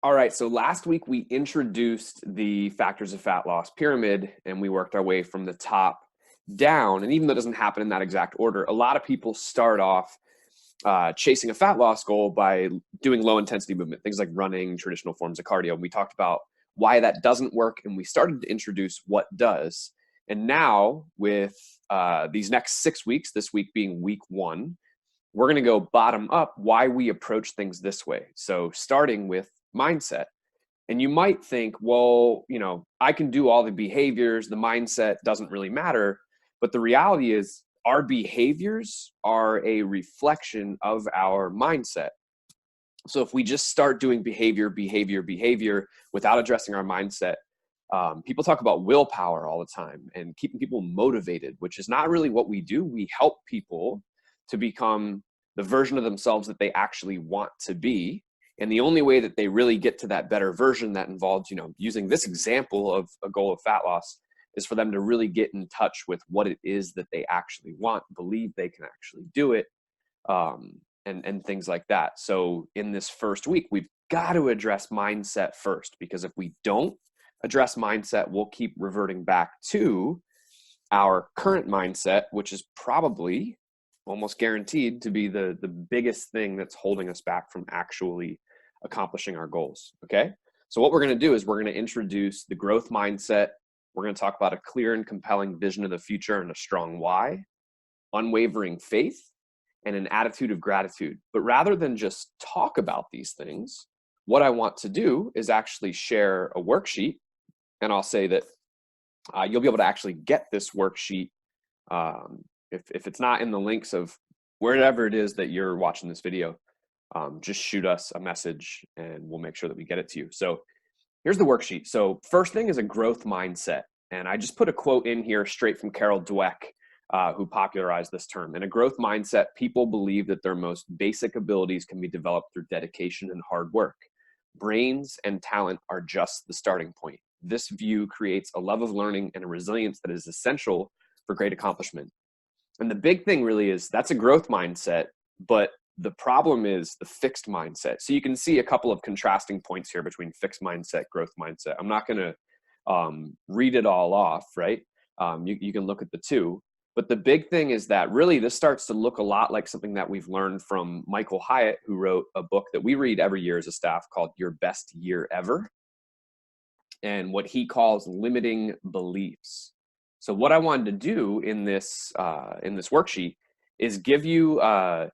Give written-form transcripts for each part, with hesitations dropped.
All right, so last week we introduced the factors of fat loss pyramid and we worked our way from the top down. And even though it doesn't happen in that exact order, a lot of people start off chasing a fat loss goal by doing low intensity movement, things like running, traditional forms of cardio. And we talked about why that doesn't work and we started to introduce what does. And now with these next 6 weeks, this week being week 1, we're going to go bottom up why we approach things this way. So starting with mindset. And you might think, well, I can do all the behaviors, the mindset doesn't really matter. But the reality is our behaviors are a reflection of our mindset. So if we just start doing behavior without addressing our mindset, people talk about willpower all the time and keeping people motivated, which is not really what we do. We help people to become the version of themselves that they actually want to be. And the only way that they really get to that better version that involves, using this example of a goal of fat loss is for them to really get in touch with what it is that they actually want, believe they can actually do it, and things like that. So in this first week, we've got to address mindset first, because if we don't address mindset, we'll keep reverting back to our current mindset, which is probably almost guaranteed to be the biggest thing that's holding us back from actually accomplishing our goals. Okay. So what we're going to do is we're going to introduce the growth mindset. We're going to talk about a clear and compelling vision of the future and a strong why, unwavering faith, and an attitude of gratitude. But rather than just talk about these things, what I want to do is actually share a worksheet. And I'll say that you'll be able to actually get this worksheet. If it's not in the links of wherever it is that you're watching this video, just shoot us a message and we'll make sure that we get it to you. So here's the worksheet. So first thing is a growth mindset. And I just put a quote in here straight from Carol Dweck, who popularized this term. In a growth mindset, people believe that their most basic abilities can be developed through dedication and hard work. Brains and talent are just the starting point. This view creates a love of learning and a resilience that is essential for great accomplishment. And the big thing really is that's a growth mindset, but the problem is the fixed mindset. So you can see a couple of contrasting points here between fixed mindset, growth mindset. I'm not going to read it all off, right? You can look at the two. But the big thing is that really this starts to look a lot like something that we've learned from Michael Hyatt, who wrote a book that we read every year as a staff called Your Best Year Ever, and what he calls limiting beliefs. So what I wanted to do in this worksheet is give you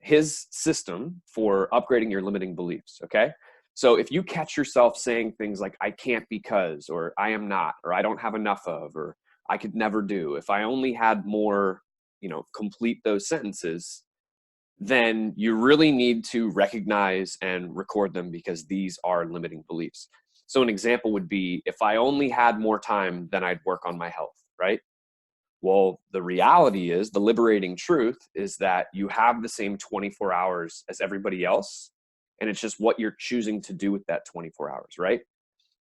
his system for upgrading your limiting beliefs, okay? So if you catch yourself saying things like, I can't because, or I am not, or I don't have enough of, or I could never do, if I only had more, complete those sentences, then you really need to recognize and record them, because these are limiting beliefs. So an example would be, if I only had more time, then I'd work on my health, right? Well, the reality is, the liberating truth is that you have the same 24 hours as everybody else. And it's just what you're choosing to do with that 24 hours, right?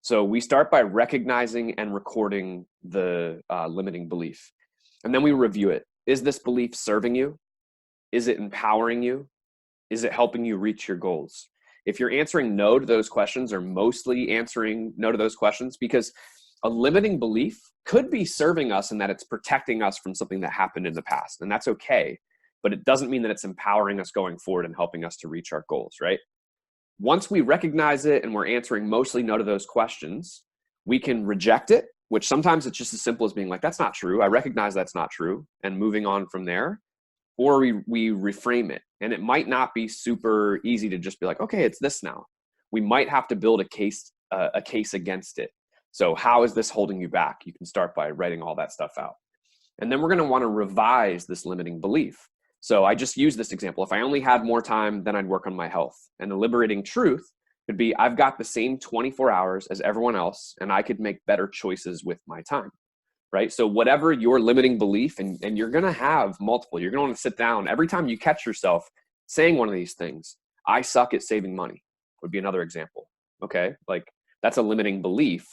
So we start by recognizing and recording the limiting belief. And then we review it. Is this belief serving you? Is it empowering you? Is it helping you reach your goals? If you're answering no to those questions, or mostly answering no to those questions, because a limiting belief could be serving us in that it's protecting us from something that happened in the past, and that's okay, but it doesn't mean that it's empowering us going forward and helping us to reach our goals, right? Once we recognize it and we're answering mostly no to those questions, we can reject it, which sometimes it's just as simple as being like, that's not true. I recognize that's not true, and moving on from there. Or we reframe it. And it might not be super easy to just be like, okay, it's this now. We might have to build a case against it. So how is this holding you back? You can start by writing all that stuff out. And then we're going to want to revise this limiting belief. So I just use this example. If I only had more time, then I'd work on my health. And the liberating truth could be, I've got the same 24 hours as everyone else, and I could make better choices with my time. Right? So whatever your limiting belief, and you're going to have multiple, you're going to want to sit down every time you catch yourself saying one of these things. I suck at saving money would be another example. Okay. Like that's a limiting belief.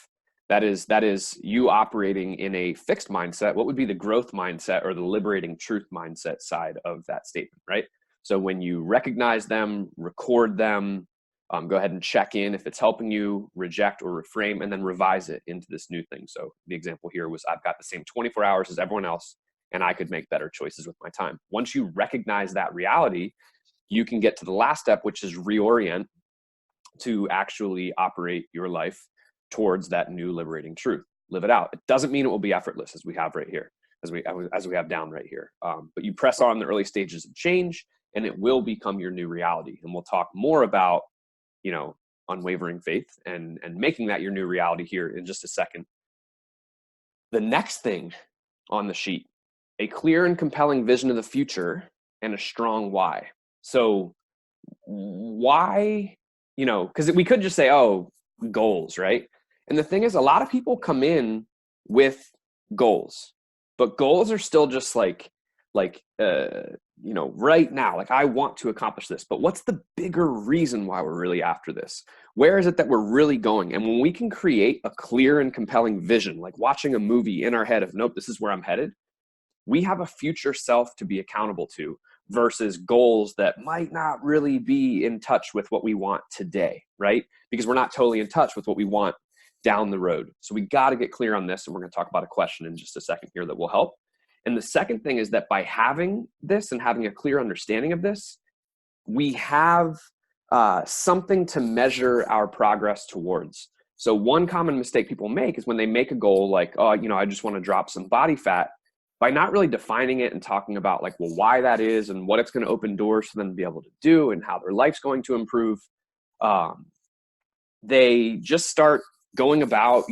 That is you operating in a fixed mindset. What would be the growth mindset or the liberating truth mindset side of that statement, right? So when you recognize them, record them, Go ahead and check in if it's helping you, reject or reframe, and then revise it into this new thing. So the example here was, I've got the same 24 hours as everyone else, and I could make better choices with my time. Once you recognize that reality, you can get to the last step, which is reorient to actually operate your life towards that new liberating truth. Live it out. It doesn't mean it will be effortless, as we have right here, as we have down right here. But you press on the early stages of change, and it will become your new reality. And we'll talk more about, unwavering faith and making that your new reality here in just a second. The next thing on the sheet, a clear and compelling vision of the future and a strong why. So why, because we could just say, oh, goals, right? And the thing is, a lot of people come in with goals, but goals are still just like right now, like, I want to accomplish this, but what's the bigger reason why we're really after this? Where is it that we're really going? And when we can create a clear and compelling vision, like watching a movie in our head of, nope, this is where I'm headed, we have a future self to be accountable to versus goals that might not really be in touch with what we want today, right? Because we're not totally in touch with what we want down the road. So we got to get clear on this. And we're going to talk about a question in just a second here that will help. And the second thing is that by having this and having a clear understanding of this, we have something to measure our progress towards. So one common mistake people make is when they make a goal like, oh, I just want to drop some body fat, by not really defining it and talking about like, well, why that is and what it's going to open doors for them to be able to do and how their life's going to improve. They just start going about,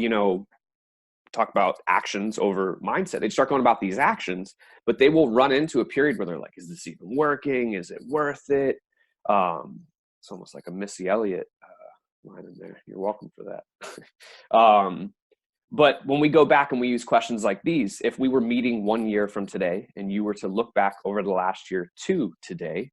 talk about actions over mindset. They start going about these actions, but they will run into a period where they're like, is this even working? Is it worth it? It's almost like a Missy Elliott line in there. You're welcome for that. But when we go back and we use questions like these, if we were meeting 1 year from today and you were to look back over the last year to today,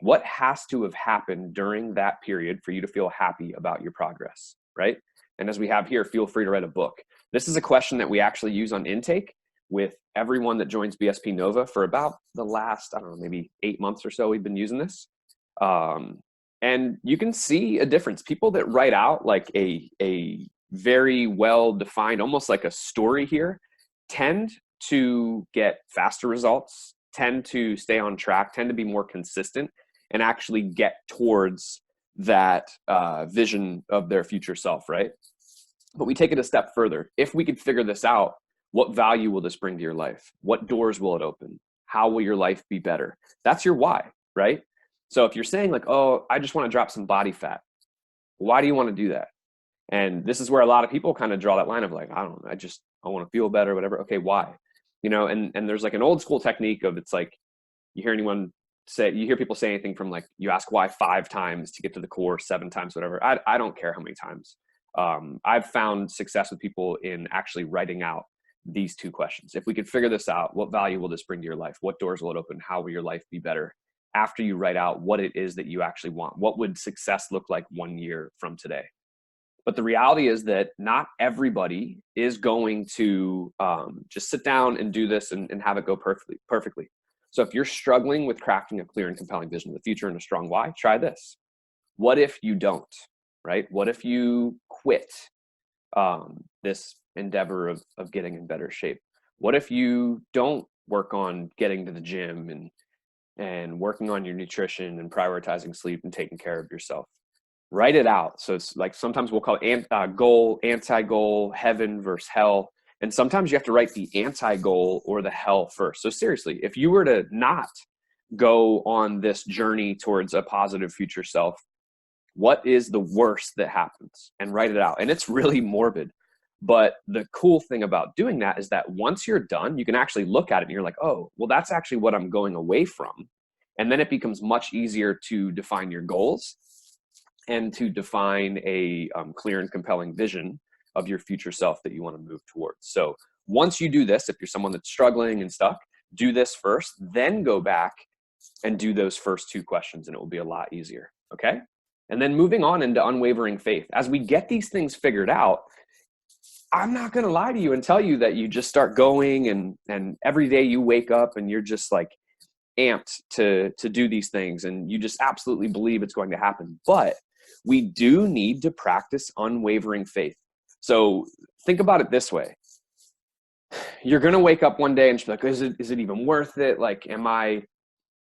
what has to have happened during that period for you to feel happy about your progress, right? And as we have here, feel free to write a book. This is a question that we actually use on intake with everyone that joins BSP Nova for about the last, maybe 8 months or so. We've been using this. And you can see a difference. People that write out like a very well-defined, almost like a story here, tend to get faster results, tend to stay on track, tend to be more consistent, and actually get towards that vision of their future self, right? But we take it a step further. If we could figure this out, what value will this bring to your life? What doors will it open? How will your life be better? That's your why, right? So if you're saying like, oh, I just want to drop some body fat, why do you want to do that? And this is where a lot of people kind of draw that line of like, I don't know, I want to feel better, whatever. Okay, why? And there's like an old school technique of, it's like, you hear people say anything from like, you ask why 5 times to get to the core, 7 times, whatever. I don't care how many times. I've found success with people in actually writing out these 2 questions. If we could figure this out, what value will this bring to your life? What doors will it open? How will your life be better? After you write out what it is that you actually want, what would success look like 1 year from today? But the reality is that not everybody is going to just sit down and do this and have it go perfectly. So if you're struggling with crafting a clear and compelling vision of the future and a strong why, try this. What if you don't, right? What if you quit this endeavor of getting in better shape? What if you don't work on getting to the gym and working on your nutrition and prioritizing sleep and taking care of yourself? Write it out. So it's like, sometimes we'll call it goal, anti-goal, heaven versus hell. And sometimes you have to write the anti-goal or the hell first. So seriously, if you were to not go on this journey towards a positive future self, what is the worst that happens? And write it out. And it's really morbid. But the cool thing about doing that is that once you're done, you can actually look at it and you're like, oh, well, that's actually what I'm going away from. And then it becomes much easier to define your goals and to define a clear and compelling vision of your future self that you want to move towards. So once you do this, if you're someone that's struggling and stuck, do this first, then go back and do those first 2 questions, and it will be a lot easier. Okay. And then moving on into unwavering faith. As we get these things figured out, I'm not going to lie to you and tell you that you just start going and every day you wake up and you're just like amped to do these things and you just absolutely believe it's going to happen. But we do need to practice unwavering faith. So think about it this way. You're going to wake up one day and just be like, is it even worth it? Like, am I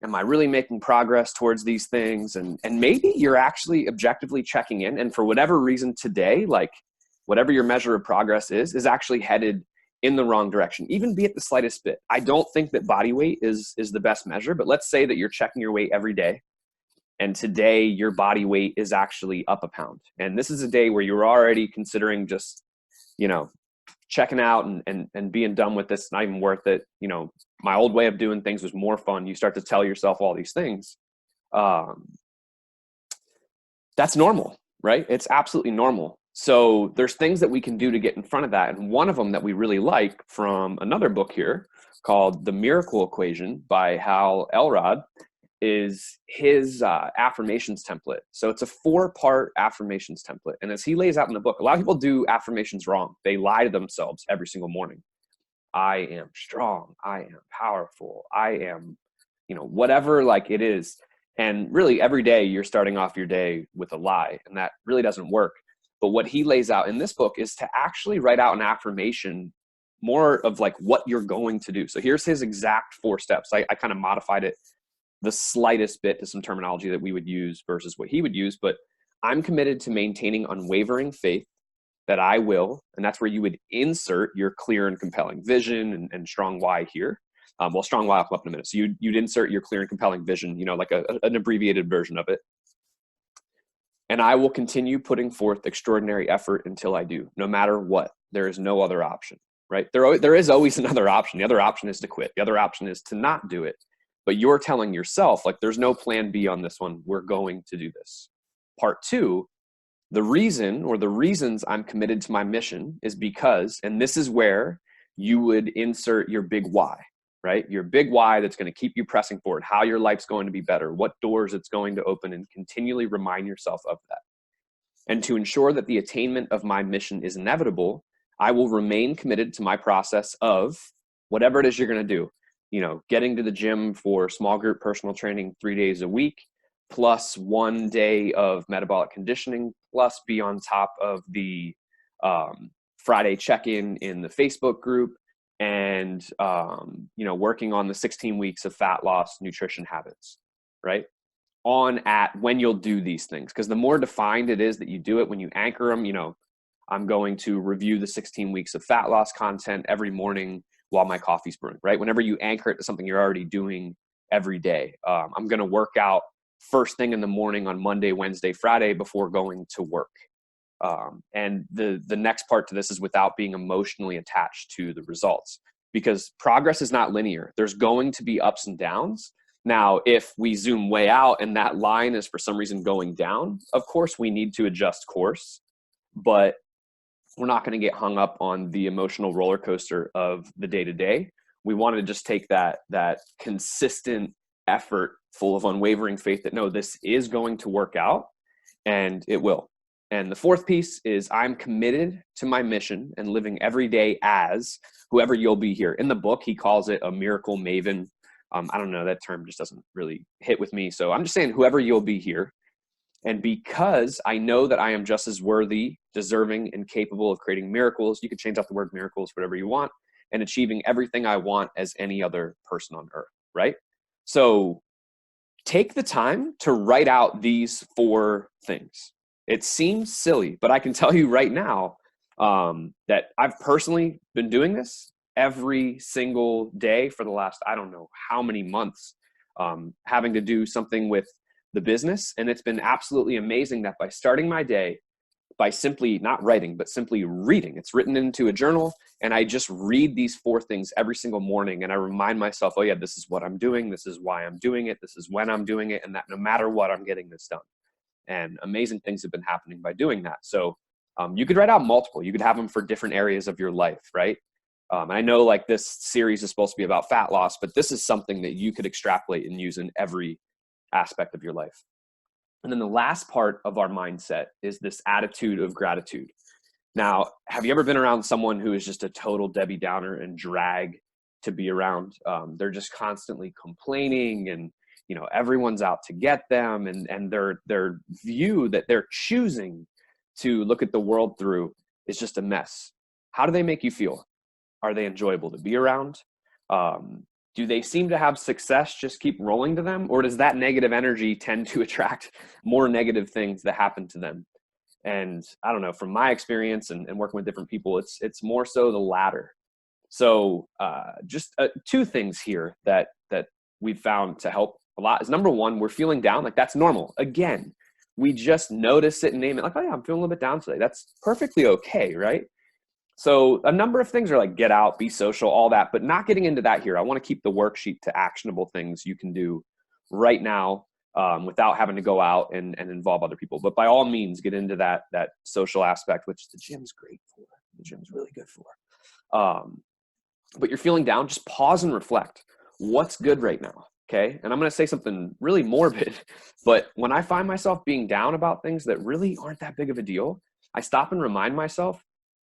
really making progress towards these things? And maybe you're actually objectively checking in. And for whatever reason today, like whatever your measure of progress is actually headed in the wrong direction, even be it the slightest bit. I don't think that body weight is the best measure, but let's say that you're checking your weight every day. And today your body weight is actually up a pound. And this is a day where you're already considering just, checking out and being done with this. It's not even worth it. My old way of doing things was more fun. You start to tell yourself all these things. That's normal, right? It's absolutely normal. So there's things that we can do to get in front of that. And one of them that we really like from another book here called The Miracle Equation by Hal Elrod is his affirmations template. So it's a 4-part affirmations template. And as he lays out in the book, a lot of people do affirmations wrong. They lie to themselves every single morning. I am strong. I am powerful. I am, whatever like it is. And really every day you're starting off your day with a lie, and that really doesn't work. But what he lays out in this book is to actually write out an affirmation more of like what you're going to do. So here's his exact 4 steps. I kind of modified it the slightest bit to some terminology that we would use versus what he would use, but I'm committed to maintaining unwavering faith that I will, and that's where you would insert your clear and compelling vision and strong why here. Strong why I'll come up in a minute. So you'd insert your clear and compelling vision, like an abbreviated version of it. And I will continue putting forth extraordinary effort until I do, no matter what. There is no other option, right? There is always another option. The other option is to quit. The other option is to not do it. But you're telling yourself, like, there's no plan B on this one. We're going to do this. Part 2, the reason or the reasons I'm committed to my mission is because, and this is where you would insert your big why, right? Your big why that's going to keep you pressing forward, how your life's going to be better, what doors it's going to open, and continually remind yourself of that. And to ensure that the attainment of my mission is inevitable, I will remain committed to my process of whatever it is you're going to do. Getting to the gym for small group personal training 3 days a week, plus 1 day of metabolic conditioning, plus be on top of the Friday check-in in the Facebook group, and working on the 16 weeks of fat loss nutrition habits, right? When you'll do these things, because the more defined it is that you do it, when you anchor them, I'm going to review the 16 weeks of fat loss content every morning while my coffee's brewing, right? Whenever you anchor it to something you're already doing every day. I'm going to work out first thing in the morning on Monday, Wednesday, Friday before going to work. And the next part to this is without being emotionally attached to the results, because progress is not linear. There's going to be ups and downs. Now, if we zoom way out and that line is for some reason going down, of course we need to adjust course, but we're not going to get hung up on the emotional roller coaster of the day-to-day. We want to just take that consistent effort full of unwavering faith that, no, this is going to work out, and it will. And the 4th piece is I'm committed to my mission and living every day as whoever you'll be here. In the book, he calls it a miracle maven. I don't know, that term just doesn't really hit with me. So I'm just saying whoever you'll be here. And because I know that I am just as worthy, deserving, and capable of creating miracles, you can change out the word miracles, whatever you want, and achieving everything I want as any other person on earth, right? So take the time to write out these 4 things. It seems silly, but I can tell you right now that I've personally been doing this every single day for the last, I don't know how many months, having to do something with the business. And it's been absolutely amazing that by starting my day, by simply not writing, but simply reading, it's written into a journal, and I just read these 4 things every single morning. And I remind myself, oh yeah, this is what I'm doing. This is why I'm doing it. This is when I'm doing it. And that no matter what, I'm getting this done. And amazing things have been happening by doing that. So you could write out multiple. You could have them for different areas of your life, right? I know like this series is supposed to be about fat loss, but this is something that you could extrapolate and use in every aspect of your life. And then the last part of our mindset is this attitude of gratitude. Now, have you ever been around someone who is just a total Debbie Downer and drag to be around? They're just constantly complaining and, everyone's out to get them, and their view that they're choosing to look at the world through is just a mess. How do they make you feel? Are they enjoyable to be around? Do they seem to have success just keep rolling to them? Or does that negative energy tend to attract more negative things that happen to them? And I don't know, from my experience and working with different people, it's more so the latter. So just two things here that we've found to help a lot is, number one, we're feeling down. Like, that's normal. Again, we just notice it and name it. Like, oh yeah, I'm feeling a little bit down today. That's perfectly okay, right? So a number of things are like get out, be social, all that, but not getting into that here. I want to keep the worksheet to actionable things you can do right now without having to go out and involve other people. But by all means, get into that social aspect, which the gym's great for. The gym's really good for. But you're feeling down, just pause and reflect. What's good right now? Okay. And I'm going to say something really morbid, but when I find myself being down about things that really aren't that big of a deal, I stop and remind myself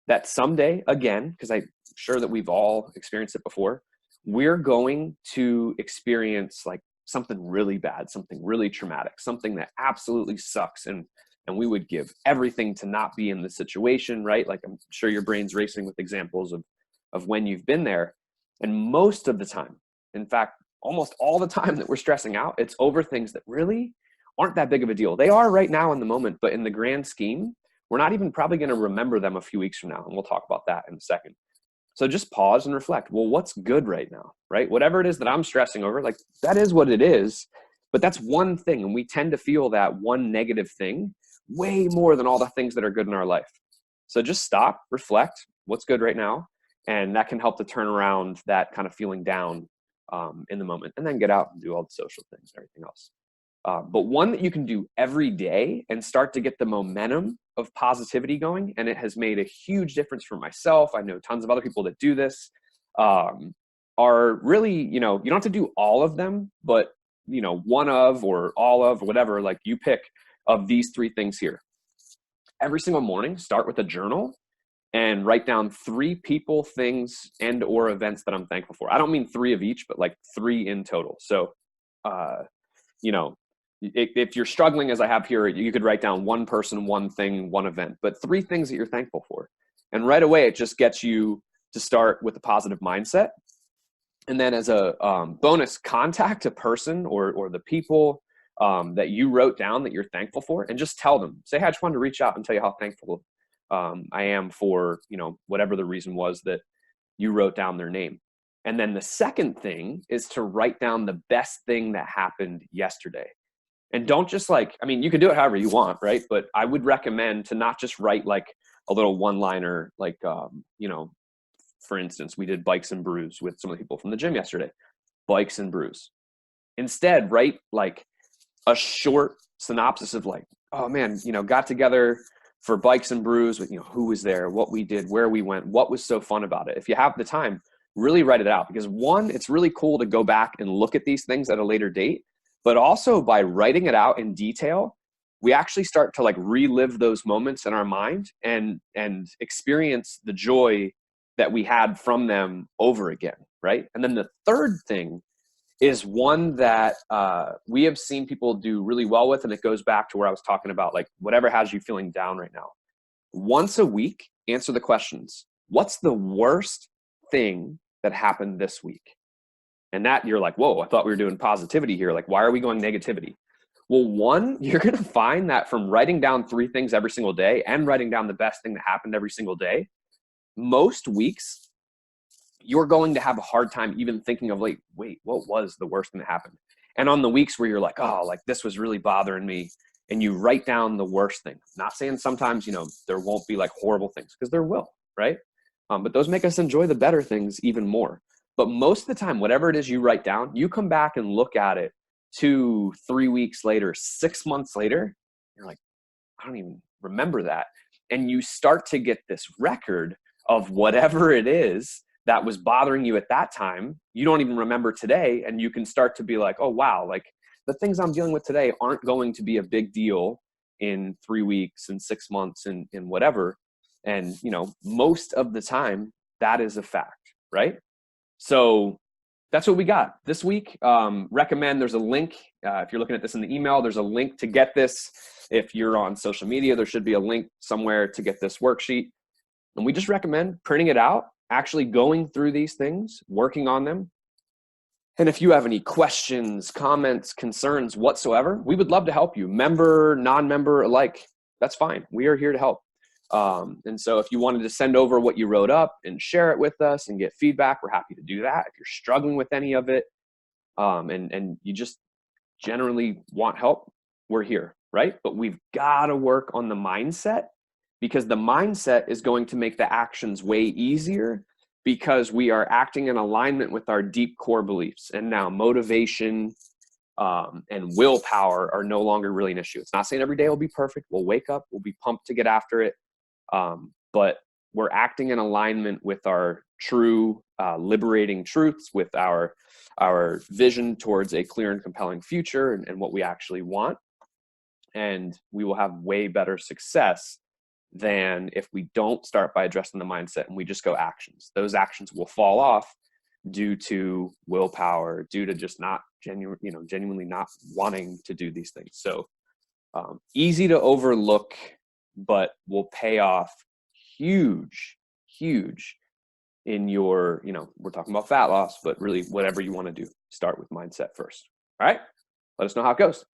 that someday, again, because I'm sure that we've all experienced it before, we're going to experience like something really bad, something really traumatic, something that absolutely sucks. And we would give everything to not be in the situation, right? Like, I'm sure your brain's racing with examples of when you've been there. And most of the time, in fact, almost all the time that we're stressing out, it's over things that really aren't that big of a deal. They are right now in the moment, but in the grand scheme, we're not even probably going to remember them a few weeks from now. And we'll talk about that in a second. So just pause and reflect. Well, what's good right now, right? Whatever it is that I'm stressing over, like, that is what it is, but that's one thing. And we tend to feel that one negative thing way more than all the things that are good in our life. So just stop, reflect, what's good right now. And that can help to turn around that kind of feeling down in the moment, and then get out and do all the social things and everything else. But one that you can do every day and start to get the momentum of positivity going. And it has made a huge difference for myself. I know tons of other people that do this, are really, you don't have to do all of them, but one of, or all of, or whatever, like you pick, of these three things here. Every single morning, start with a journal and write down 3 people, things, and or events that I'm thankful for. I don't mean 3 of each, but like 3 in total. So, if you're struggling, as I have here, you could write down 1 person, 1 thing, 1 event, but 3 things that you're thankful for. And right away, it just gets you to start with a positive mindset. And then as a bonus, contact a person or the people that you wrote down that you're thankful for, and just tell them, say, hey, I just wanted to reach out and tell you how thankful I am for, whatever the reason was that you wrote down their name. And then the second thing is to write down the best thing that happened yesterday. And don't just you can do it however you want, right? But I would recommend to not just write like a little one-liner, like, for instance, we did bikes and brews with some of the people from the gym yesterday, bikes and brews. Instead, write like a short synopsis of like, oh man, got together for bikes and brews with, who was there, what we did, where we went, what was so fun about it. If you have the time, really write it out, because one, it's really cool to go back and look at these things at a later date, but also by writing it out in detail, we actually start to like relive those moments in our mind and experience the joy that we had from them over again, right? And then the third thing is one that we have seen people do really well with, and it goes back to where I was talking about, like, whatever has you feeling down right now. Once a week, answer the questions. What's the worst thing that happened this week? And that, you're like, whoa, I thought we were doing positivity here. Like, why are we going negativity? Well, one, you're going to find that from writing down 3 things every single day and writing down the best thing that happened every single day, most weeks, you're going to have a hard time even thinking of like, wait, what was the worst thing that happened? And on the weeks where you're like, oh, like this was really bothering me, and you write down the worst thing. Not saying sometimes, there won't be like horrible things, because there will, right? But those make us enjoy the better things even more. But most of the time, whatever it is you write down, you come back and look at it 2, 3 weeks later, 6 months later, you're like, I don't even remember that. And you start to get this record of whatever it is that was bothering you at that time, you don't even remember today. And you can start to be like, oh, wow, like the things I'm dealing with today aren't going to be a big deal in 3 weeks and 6 months and whatever. And, most of the time that is a fact, right? So that's what we got this week. Recommend, there's a link. If you're looking at this in the email, there's a link to get this. If you're on social media, there should be a link somewhere to get this worksheet. And we just recommend printing it out, actually going through these things, working on them. And if you have any questions, comments, concerns whatsoever, we would love to help you. Member, non-member alike, that's fine. We are here to help. And so if you wanted to send over what you wrote up and share it with us and get feedback, we're happy to do that. If you're struggling with any of it, and you just generally want help, we're here, right? But we've got to work on the mindset, because the mindset is going to make the actions way easier, because we are acting in alignment with our deep core beliefs. And now motivation and willpower are no longer really an issue. It's not saying every day will be perfect. We'll wake up, we'll be pumped to get after it. But we're acting in alignment with our true liberating truths, with our vision towards a clear and compelling future, and what we actually want. And we will have way better success than if we don't start by addressing the mindset and we just go actions. Those actions will fall off due to willpower, due to just not genuinely not wanting to do these things. So easy to overlook, but will pay off huge in your, we're talking about fat loss, but really whatever you want to do, start with mindset first. All right, let us know how it goes.